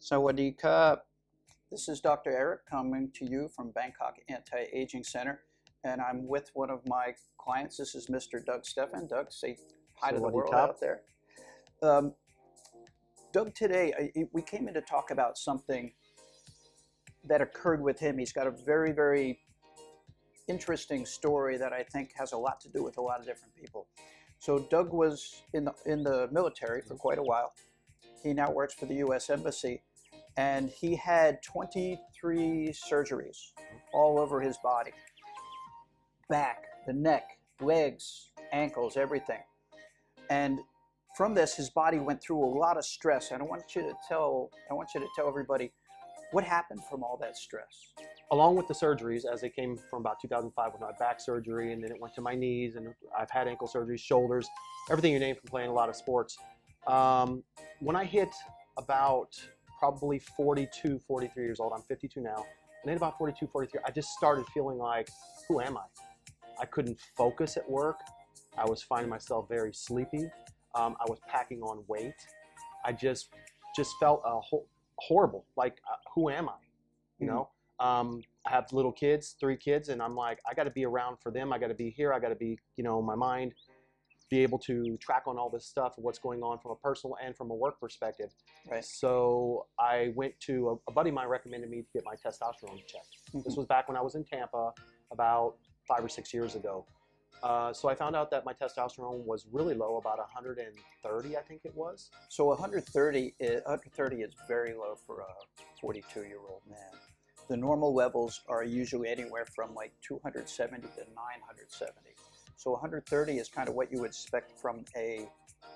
Sawadee Ka. This is Dr. Erik coming to you from Bangkok Anti-Aging Center, and I'm with one of my clients. This is Mr. Doug Steffen. Doug, say hi to the world out there. Doug, today we came in to talk about something that occurred with him. He's got a very, very interesting story that I think has a lot to do with a lot of different people. So Doug was in the military for quite a while. He now works for the U.S. Embassy, and he had 23 surgeries all over his body. Back, the neck, legs, ankles, everything. And from this, his body went through a lot of stress. And I want you to tell everybody what happened from all that stress. Along with the surgeries, as they came from about 2005 with my back surgery, and then it went to my knees, and I've had ankle surgeries, shoulders, everything you name from playing a lot of sports. When I hit about probably 42, 43 years old, I'm 52 now, and then about 42, 43, I just started feeling like, who am I? I couldn't focus at work. I was finding myself very sleepy. I was packing on weight. I just felt horrible, like, who am I? You know? I have little kids, 3 kids, and I'm like, I got to be around for them. I got to be here. I got to be, my mind, be able to track on all this stuff, what's going on from a personal and from a work perspective. Right. So I went to a buddy of mine recommended me to get my testosterone checked. This was back when I was in Tampa about 5 or 6 years ago. So I found out that my testosterone was really low, about 130, I think it was. So 130 is very low for a 42-year-old man. The normal levels are usually anywhere from like 270 to 970. So 130 is kind of what you would expect from a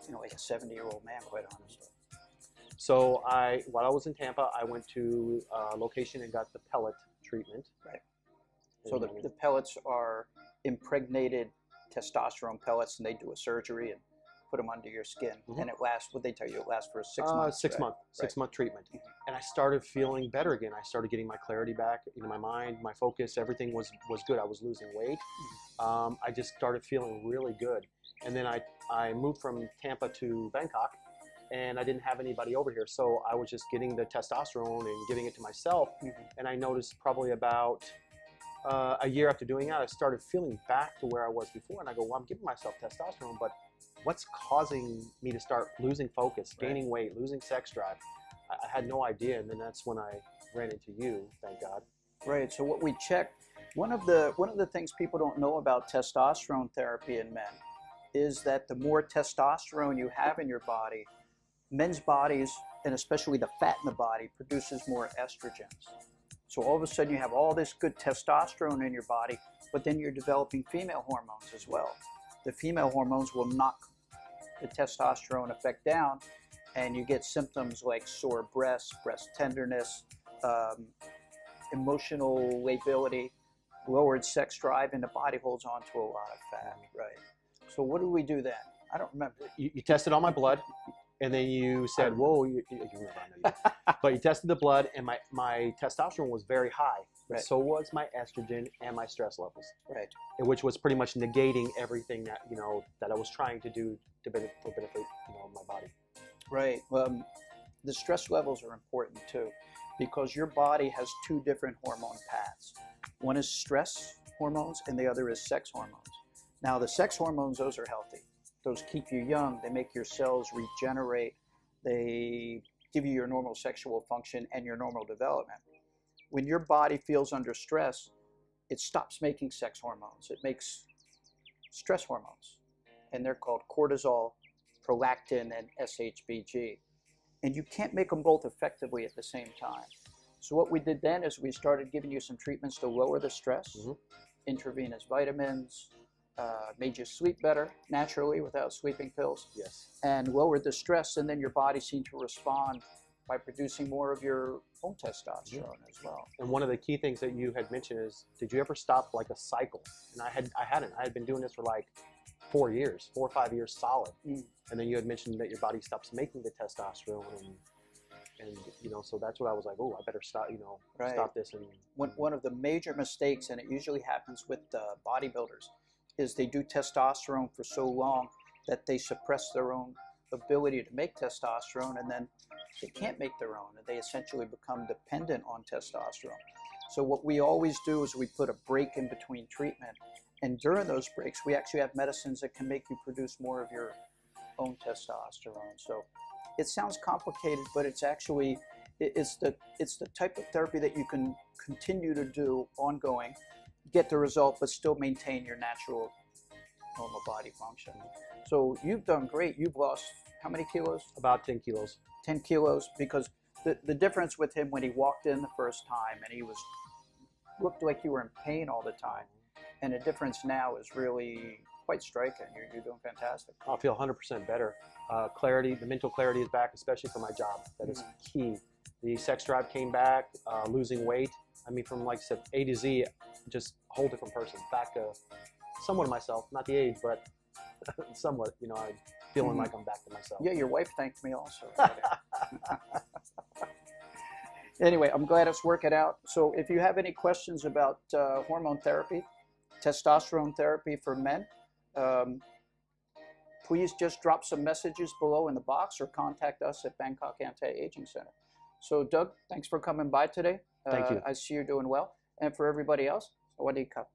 70-year-old man, quite honestly. So while I was in Tampa, I went to a location and got the pellet treatment. Right. So the pellets are impregnated testosterone pellets, and they do a surgery and put them under your skin, and it lasts. What they tell you, it lasts for 6 months. 6 month, right? 6 month treatment, and I started feeling better again. I started getting my clarity back. My mind, my focus, everything was good. I was losing weight. I just started feeling really good, and then I moved from Tampa to Bangkok, and I didn't have anybody over here, so I was just getting the testosterone and giving it to myself, and I noticed probably about a year after doing that, I started feeling back to where I was before, and I go, well, I'm giving myself testosterone, but what's causing me to start losing focus, gaining weight, losing sex drive? I had no idea, and then that's when I ran into you, thank God. Right, so what we checked, one of the things people don't know about testosterone therapy in men is that the more testosterone you have in your body, men's bodies, and especially the fat in the body, produces more estrogens. So all of a sudden you have all this good testosterone in your body, but then you're developing female hormones as well. The female hormones will knock the testosterone effect down, and you get symptoms like sore breasts, breast tenderness, emotional lability, lowered sex drive, and the body holds on to a lot of fat. Right. So what do we do then? I don't remember. You tested all my blood. And then you said, whoa, you remember, I know you. But you tested the blood, and my testosterone was very high. Right. So was my estrogen and my stress levels. Right. Which was pretty much negating everything that, that I was trying to do to benefit, my body. Right. The stress levels are important too, because your body has 2 different hormone paths. One is stress hormones, and the other is sex hormones. Now, the sex hormones, those are healthy. Those keep you young, they make your cells regenerate, they give you your normal sexual function and your normal development. When your body feels under stress, it stops making sex hormones. It makes stress hormones, and they're called cortisol, prolactin, and SHBG. And you can't make them both effectively at the same time. So what we did then is we started giving you some treatments to lower the stress, intravenous vitamins, made you sleep better naturally without sleeping pills. Yes. And lowered the stress, and then your body seemed to respond by producing more of your own testosterone as well. And one of the key things that you had mentioned is, did you ever stop like a cycle? And I hadn't. I had been doing this for like 4 or 5 years solid. And then you had mentioned that your body stops making the testosterone, and so that's what I was like, oh, I better stop, stop this. And one of the major mistakes, and it usually happens with bodybuilders, is they do testosterone for so long that they suppress their own ability to make testosterone, and then they can't make their own, and they essentially become dependent on testosterone. So what we always do is we put a break in between treatment, and during those breaks, we actually have medicines that can make you produce more of your own testosterone. So it sounds complicated, but it's actually it's the type of therapy that you can continue to do ongoing, get the result, but still maintain your natural normal body function. So you've done great. You've lost how many kilos? About 10 kilos. 10 kilos, because the difference with him when he walked in the first time and he looked like you were in pain all the time, and the difference now is really quite striking. You're doing fantastic. I feel 100% better. Clarity, the mental clarity is back, especially for my job. That is key. The sex drive came back, losing weight. I mean, from like I said, A to Z, just a whole different person. Back to somewhat of myself, not the age, but somewhat, you know, I'm feeling like I'm back to myself. Yeah, your wife thanked me also. Anyway, I'm glad it's working out. So if you have any questions about hormone therapy, testosterone therapy for men, please just drop some messages below in the box or contact us at Bangkok Anti-Aging Center. So Doug, thanks for coming by today. Thank you. I see you're doing well. And for everybody else, sawadee ka.